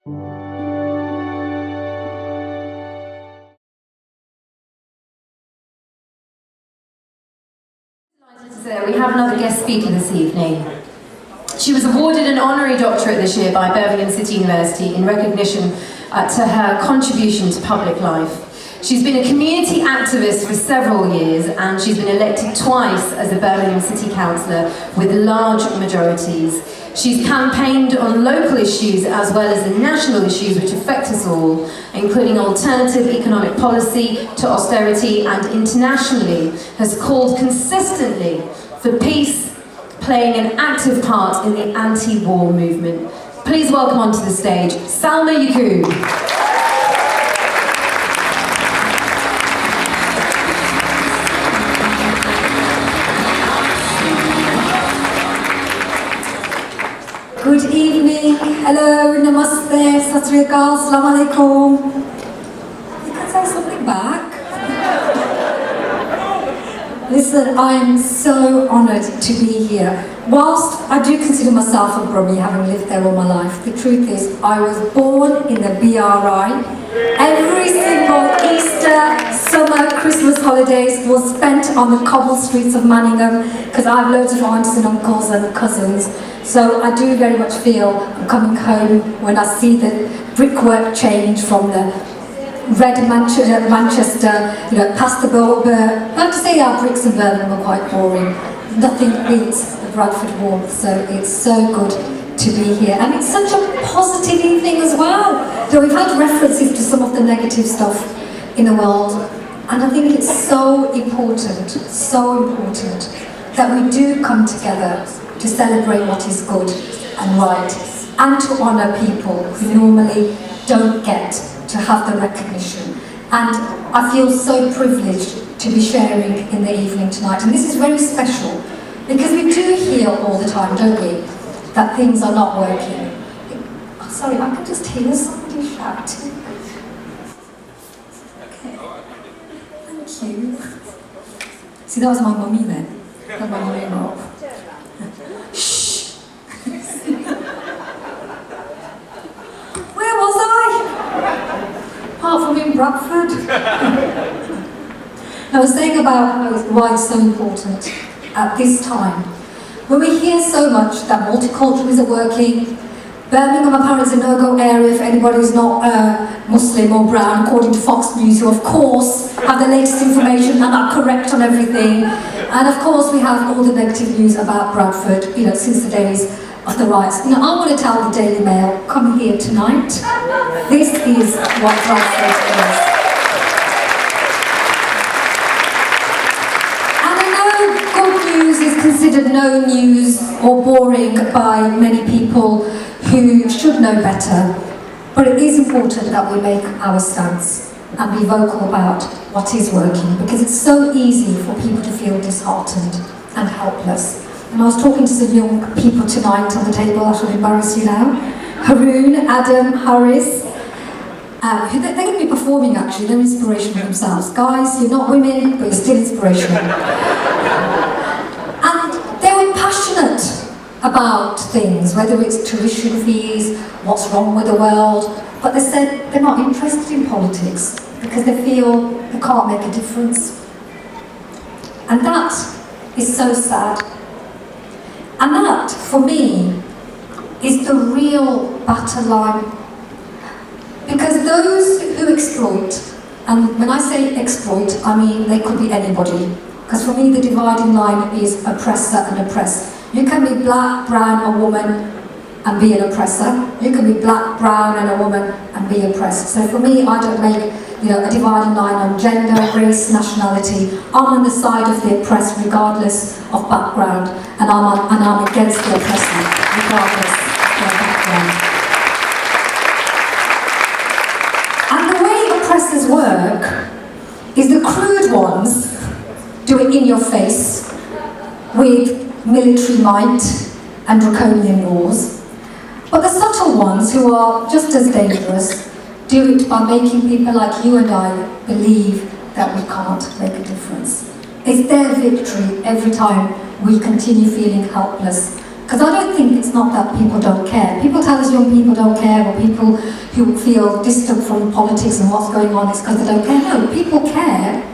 We have another guest speaker this evening. She was awarded an honorary doctorate this year by Birmingham City University in recognition to her contribution to public life. She's been a community activist for several years, and she's been elected twice as a Birmingham City Councillor with large majorities. She's campaigned on local issues as well as the national issues which affect us all, including alternative economic policy to austerity, and internationally has called consistently for peace, playing an active part in the anti-war movement. Please welcome onto the stage, Salma Yaqoob. Good evening, hello, namaste, sat sri akal, assalamu alaikum. You can say something back. Listen, I am so honoured to be here. Whilst I do consider myself a Brummie, having lived there all my life, the truth is I was born in the BRI. Every single Easter, summer, Christmas holidays was spent on the cobbled streets of Manningham because I have loads of aunts and uncles and cousins. So I do very much feel I'm coming home when I see the brickwork change from the red Manchester, past the I have to say our bricks in Birmingham are quite boring. Nothing beats the Bradford warmth, so it's so good to be here. And it's such a positive evening as well. So we've had references to some of the negative stuff in the world, and I think it's so important that we do come together to celebrate what is good and right, and to honour people who normally don't get to have the recognition. And I feel so privileged to be sharing in the evening tonight. And this is very special, because we do hear all the time, don't we, that things are not working. Oh, sorry, I can just hear somebody shouting. Okay, thank you. See, that was my mummy then. That was my mummy-in-law. Where was I? Apart from in Bradford. I was saying about why it's so important at this time. When we hear so much that multiculturalism is working, Birmingham apparently is a no-go area if anybody who's not Muslim or brown, according to Fox News, who of course have the latest information and are correct on everything. And of course we have all the negative news about Bradford, since the days of the riots. I want to tell the Daily Mail, come here tonight. This is what Bradford is. And I know good news is considered no news or boring by many people who should know better. But it is important that we make our stance and be vocal about what is working, because it's so easy for people to feel disheartened and helpless. And I was talking to some young people tonight on the table, I should embarrass you now. Haroon, Adam, Harris. They're going to be performing actually, they're inspirational themselves. Guys, you're not women, but you're still inspirational. And they were passionate about things, whether it's tuition fees, what's wrong with the world, but they said they're not interested in politics because they feel they can't make a difference. And that is so sad. And that, for me, is the real battle line. Because those who exploit, and when I say exploit, I mean they could be anybody. Because for me, the dividing line is oppressor and oppressed. You can be black, brown, a woman, and be an oppressor. You can be black, brown, and a woman, and be oppressed. So for me, I don't make a dividing line on gender, race, nationality. I'm on the side of the oppressed, regardless of background, and I'm against the oppressor, regardless of their background. And the way oppressors work is the crude ones do it in your face with military might and draconian laws. But the subtle ones, who are just as dangerous, do it by making people like you and I believe that we can't make a difference. It's their victory every time we continue feeling helpless Because I don't think it's not that people don't care. People tell us young people don't care, or people who feel distant from politics and what's going on, it's because they don't care. No, people care.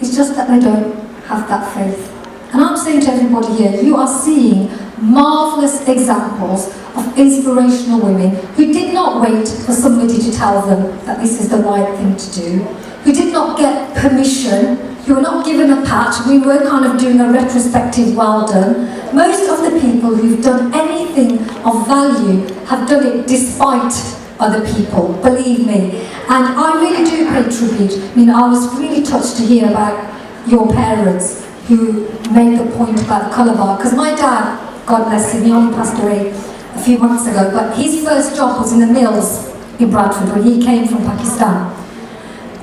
It's just that they don't have that faith. And I'm saying to everybody here, you are seeing marvellous examples of inspirational women who did not wait for somebody to tell them that this is the right thing to do, who did not get permission, who were not given a pat. We were kind of doing a retrospective well done. Most of the people who've done anything of value have done it despite other people, believe me. And I really do pay tribute. I mean, I was really touched to hear about your parents who made the point about the colour bar. Because my dad, God bless him, he only passed away a few months ago, but his first job was in the mills in Bradford when he came from Pakistan.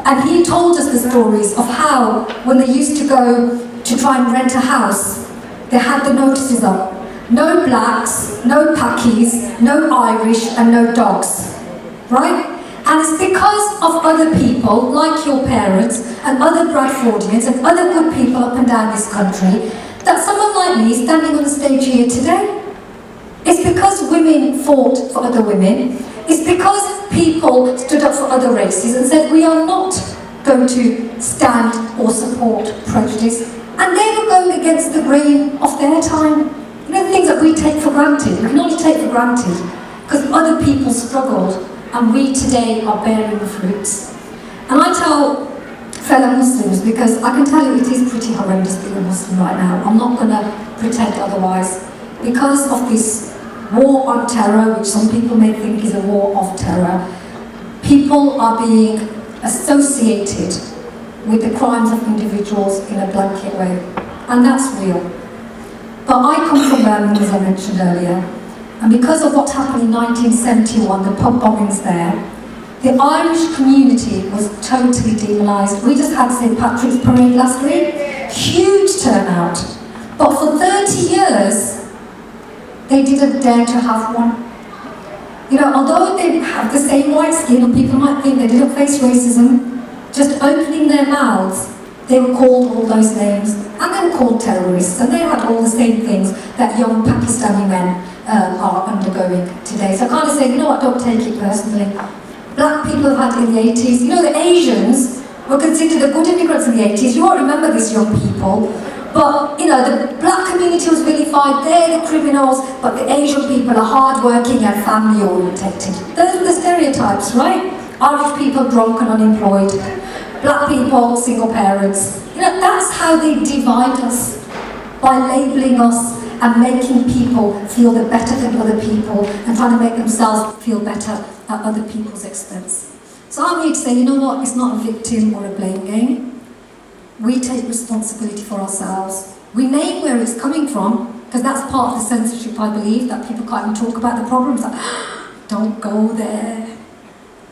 And he told us the stories of how, when they used to go to try and rent a house, they had the notices up. No blacks, no Pakis, no Irish, and no dogs. Right? And it's because of other people, like your parents, and other Bradfordians, and other good people up and down this country, that someone like me is standing on the stage here today. It's because women fought for other women. It's because people stood up for other races and said, we are not going to stand or support prejudice. And they were going against the grain of their time. You know, the things that we take for granted, we can only take for granted because other people struggled, and we today are bearing the fruits. And I tell fellow Muslims, because I can tell you it is pretty horrendous being a Muslim right now. I'm not going to pretend otherwise. Because of this war on terror, which some people may think is a war of terror, people are being associated with the crimes of individuals in a blanket way. And that's real. But I come from Birmingham, as I mentioned earlier, and because of what happened in 1971, the pub bombings there, the Irish community was totally demonised. We just had St. Patrick's Parade last week, huge turnout. But for 30 years, they didn't dare to have one. You know, although they have the same white skin, and people might think they didn't face racism, just opening their mouths, they were called all those names, and they were called terrorists, and they had all the same things that young Pakistani men are undergoing today. So I kind of say, you know what, don't take it personally. Black people have had it in the 80s. You know, the Asians were considered the good immigrants in the 80s. You won't remember this, young people. But, you know, the black community was vilified, they're the criminals, but the Asian people are hard-working and family-orientated. Those are the stereotypes, right? Irish people drunk and unemployed. Black people, single parents. You know, that's how they divide us, by labelling us and making people feel they're better than other people and trying to make themselves feel better at other people's expense. So I'm here to say, you know what, it's not a victim or a blame game. We take responsibility for ourselves. We name where it's coming from, because that's part of the censorship, I believe, that people can't even talk about the problems. Like, don't go there.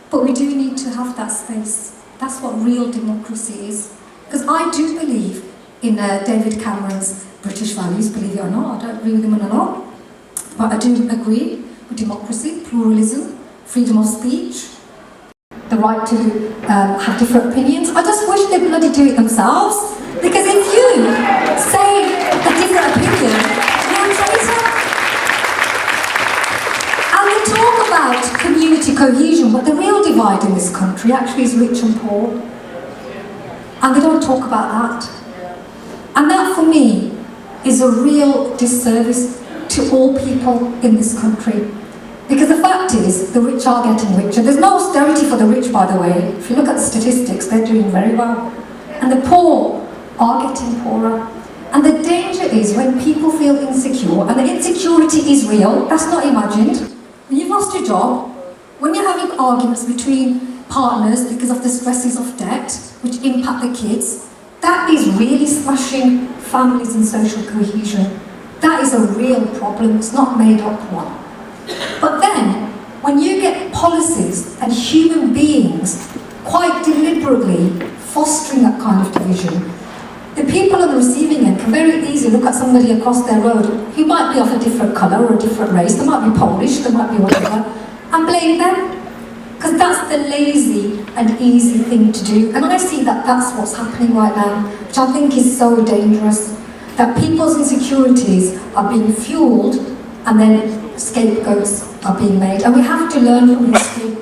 But we do need to have that space. That's what real democracy is. Because I do believe in David Cameron's British values, believe it or not. I don't agree with him on a lot. But I do agree with democracy, pluralism, freedom of speech, the right to have different opinions. I just wish they'd bloody do it themselves. Because if you say a different opinion, you're a traitor. And we talk about community cohesion, but the real divide in this country actually is rich and poor. And they don't talk about that. And that, for me, is a real disservice to all people in this country. Because the fact is, the rich are getting richer. There's no austerity for the rich, by the way. If you look at the statistics, they're doing very well. And the poor are getting poorer. And the danger is when people feel insecure, and the insecurity is real, that's not imagined. When you've lost your job, when you're having arguments between partners because of the stresses of debt, which impact the kids, that is really smashing families and social cohesion. That is a real problem, it's not made up one. But then, when you get policies and human beings quite deliberately fostering that kind of division, the people on the receiving end can very easily look at somebody across their road who might be of a different colour or a different race, they might be Polish, they might be whatever, and blame them. Because that's the lazy and easy thing to do. And I see that that's what's happening right now, which I think is so dangerous. That people's insecurities are being fueled and then scapegoats are being made. And we have to learn from history.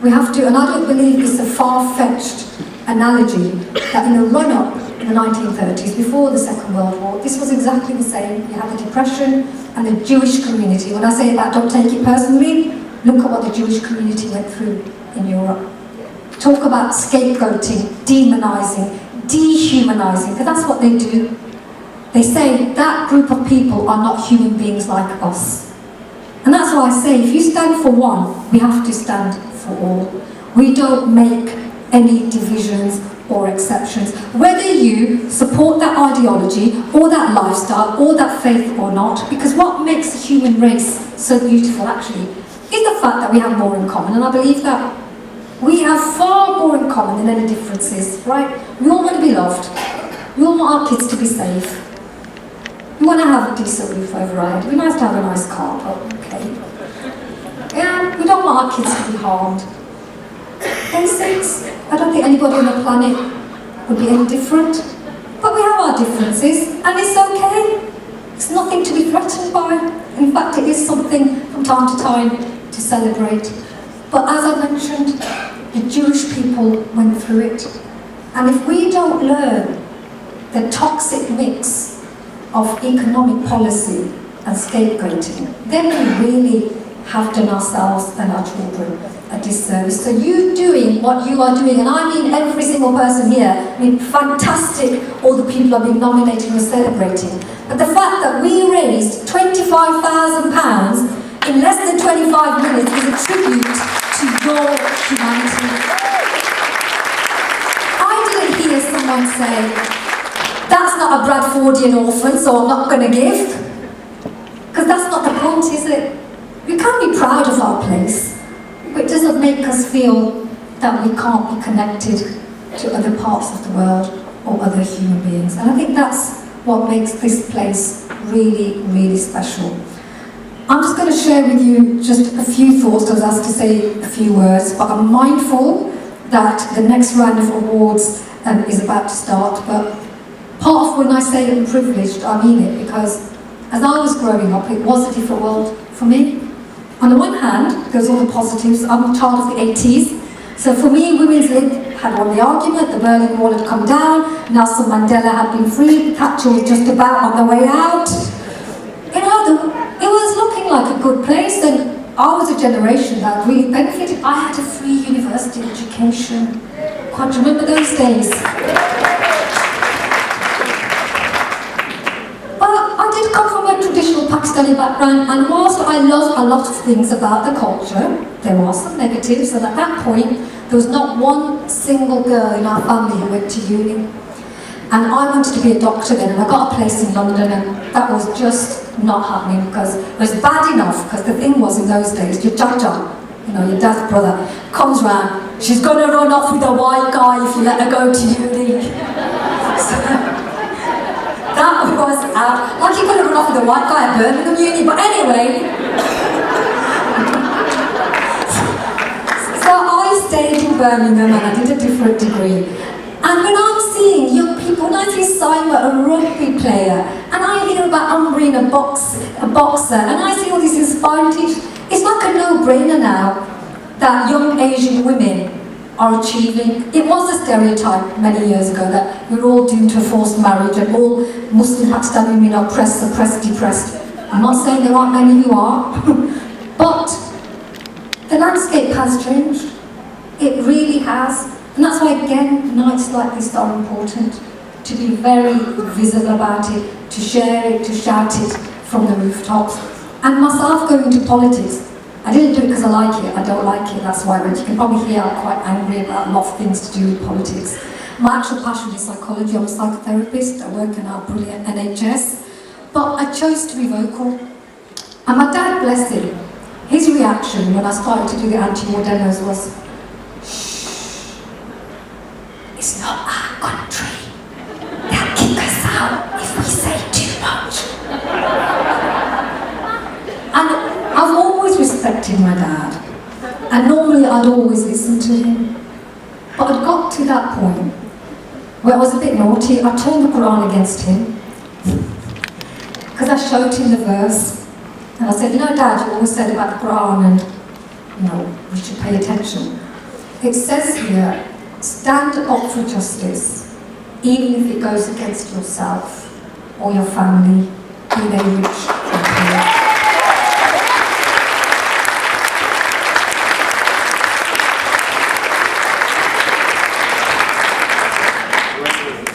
We have to, and I don't believe it's a far-fetched analogy that in the run-up in the 1930s, before the Second World War, this was exactly the same. You had the Depression and the Jewish community. When I say that, don't take it personally. Look at what the Jewish community went through in Europe. Talk about scapegoating, demonizing, dehumanizing, because that's what they do. They say that group of people are not human beings like us. And that's why I say, if you stand for one, we have to stand for all. We don't make any divisions or exceptions. Whether you support that ideology, or that lifestyle, or that faith or not, because what makes the human race so beautiful actually is the fact that we have more in common, and I believe that. We have far more in common than any differences, right? We all want to be loved. We all want our kids to be safe. We want to have a decent roof over our head. We nice to have a nice car, but okay. Yeah, we don't want our kids to be harmed. Basics. I don't think anybody on the planet would be any different. But we have our differences, and it's okay. It's nothing to be threatened by. In fact, it is something from time to time to celebrate. But as I mentioned, the Jewish people went through it. And if we don't learn the toxic mix of economic policy and scapegoating, then we really have done ourselves and our children a disservice. So you doing what you are doing, and I mean every single person here, I mean fantastic, all the people are being nominated and celebrating. But the fact that we raised £25,000 in less than 25 minutes is a tribute to your humanity. I didn't hear someone say, that's not a Bradfordian orphan, so I'm not going to give. Because that's not the point, is it? We can be proud of our place, but it doesn't make us feel that we can't be connected to other parts of the world or other human beings. And I think that's what makes this place really, really special. I'm just going to share with you just a few thoughts. I was asked to say a few words, but I'm mindful that the next round of awards is about to start. But part of when I say I'm privileged, I mean it, because as I was growing up, it was a different world for me. On the one hand, there's all the positives. I'm a child of the 80s. So for me, women's lib had won the argument, the Berlin Wall had come down, Nelson Mandela had been freed, Thatcher was just about on the way out. You know, it was looking like a good place, and I was a generation that really benefited. I had a free university education. Can't remember those days. I did come from a traditional Pakistani background, and whilst I love a lot of things about the culture, there were some negatives, and at that point, there was not one single girl in our family who went to uni. And I wanted to be a doctor then, and I got a place in London, and that was just not happening, because it was bad enough, because the thing was in those days, your jaja, you know, your dad's brother, comes round, she's going to run off with a white guy if you let her go to uni. So, that was out. Like you're going to run off with a white guy at Birmingham Uni, but anyway. So I stayed in Birmingham and I did a different degree. And when I'm seeing young people, when I see Salma, a rugby player, and I hear about Umbreen, a boxer, and I see all these inspiring teachers, it's like a no-brainer now that young Asian women are achieving. It was a stereotype many years ago that we're all doomed to a forced marriage and all Muslim Pakistani women are oppressed, suppressed, depressed. I'm not saying there aren't many who are, but the landscape has changed. It really has. And that's why, again, nights like this are important, to be very visible about it, to share it, to shout it from the rooftops. And myself going into politics, I didn't do it because I like it, I don't like it, that's why I went. You can probably hear I'm quite angry about a lot of things to do with politics. My actual passion is psychology, I'm a psychotherapist, I work in our brilliant NHS, but I chose to be vocal. And my dad, bless him, his reaction when I started to do the anti-war demos was, it's not our country. They'll kick us out if we say too much. And I've always respected my dad. And normally I'd always listen to him. But I'd got to that point where I was a bit naughty. I turned the Quran against him. Because I showed him the verse. And I said, you know, Dad, you always said about the Quran and, you know, we should pay attention. It says here, stand up for justice, even if it goes against yourself or your family, be they rich or poor.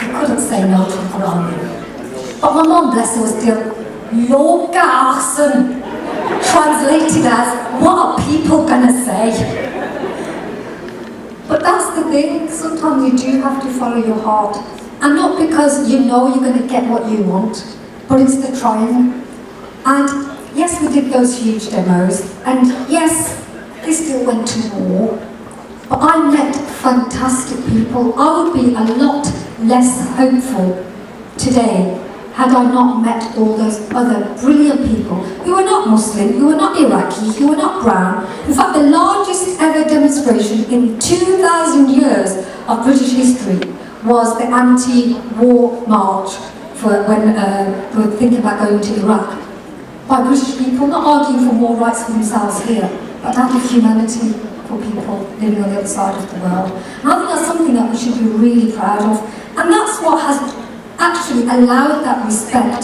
I couldn't say no to the Quran. But my mum, bless her, was still, Lord Garson, translated as, what are people gonna say? But that's the thing, sometimes you do have to follow your heart. And not because you know you're going to get what you want, but it's the trying. And yes, we did those huge demos, and yes, they still went to war. But I met fantastic people. I would be a lot less hopeful today had I not met all those other brilliant people who were not Muslim, who were not Iraqi, who were not brown. In fact, the largest ever demonstration in 2,000 years of British history was the anti-war march for when we were thinking about going to Iraq. By British people, not arguing for more rights for themselves here, but out of humanity for people living on the other side of the world. And I think that's something that we should be really proud of. And that's what has actually allowed that respect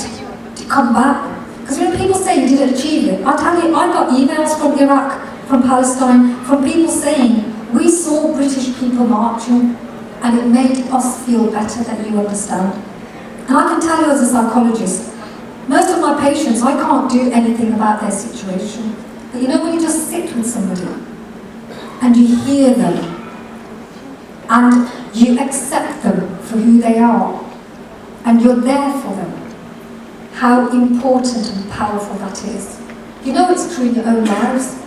to come back. Because when people say you didn't achieve it, I tell you, I got emails from Iraq, from Palestine, from people saying, we saw British people marching and it made us feel better that you understand. And I can tell you as a psychologist, most of my patients, I can't do anything about their situation. But you know when you just sit with somebody and you hear them and you accept them for who they are, and you're there for them, how important and powerful that is. You know it's true in your own lives.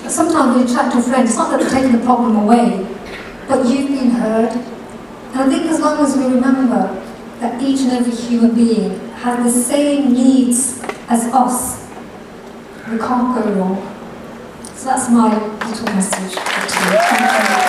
Sometimes when you chat to a friend, it's not that they're taking the problem away, but you've been heard. And I think as long as we remember that each and every human being has the same needs as us, we can't go wrong. So that's my little message for today. Thank you.